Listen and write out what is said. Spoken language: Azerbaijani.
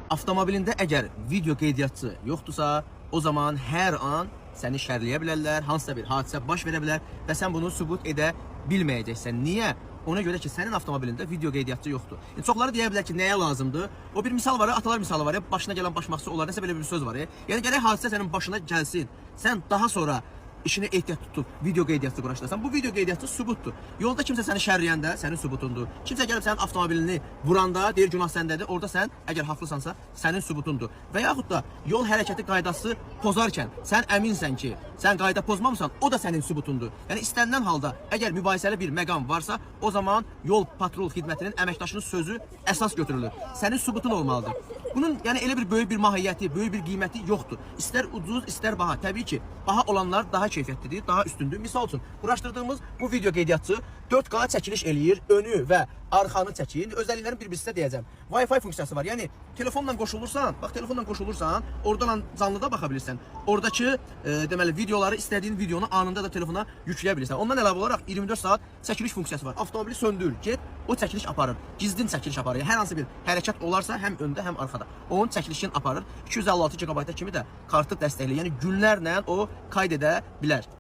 Avtomobilində əgər video qeydiyyatçı yoxdursa, o zaman hər an səni şərləyə bilərlər, hansısa bir hadisə baş verə bilər və sən bunu sübut edə bilməyəcəksən. Niyə? Ona görə ki, sənin avtomobilində video qeydiyyatçı yoxdur. Çoxları deyə bilər ki, nəyə lazımdır? O bir misal var, atalar misalı var, başına gələn başmaqçı olar, nəsə belə bir söz var. Yəni gərək hadisə sənin başına gəlsin. Sən daha sonra işini ehtiyat tutub video qeydiyyatçı quraşdırsan. Bu video qeydiyyatçı sübutdur. Yolda kimsə səni şərləyəndə sənin sübutundur. Kimsə gəlib sənin avtomobilini vuranda, deyir günah səndədir. Orada sən əgər haqlısansa sənin sübutundur. Və yaxud da yol hərəkəti qaydası pozarkən sən əminsən ki, sən qayda pozmamısan, o da sənin sübutundur. Yəni istənilən halda əgər mübahisəli bir məqam varsa, o zaman yol patrul xidmətinin əməkdaşının sözü əsas götürülür. Sənin sübutun olmalıdır. Bunun yəni elə bir böyük bir mahiyyəti, böyük bir qiyməti yoxdur. İstər ucuz, istər baha. Təbii ki, baha olanlar daha keyfiyyətlidir, daha üstündür. Misal üçün, quraşdırdığımız bu video qeydiyyatçı 4K çəkiliş eləyir, önü və arxanı çəkir. Özəlliklərin bir-birinə deyəcəm. Wi-Fi funksiyası var. Yəni telefonla qoşulursan, bax telefonla qoşulursan, oradan canlıda baxa bilirsən. Oradakı deməli videoları istədiyin videonu anında da telefona yükləyə bilirsən. Ondan əlavə olaraq 24 saat çəkiliş funksiyası var. Avtomobili söndür, get, o çəkiliş aparır. Gizlin çəkiliş aparır. Hər hansı bir hərəkət olarsa həm öndə, həm arxada. Onun çəkilişini aparır. 256 GB kimi də kartı dəstəkləyir. Yəni günlərlə o qayd edə bilər.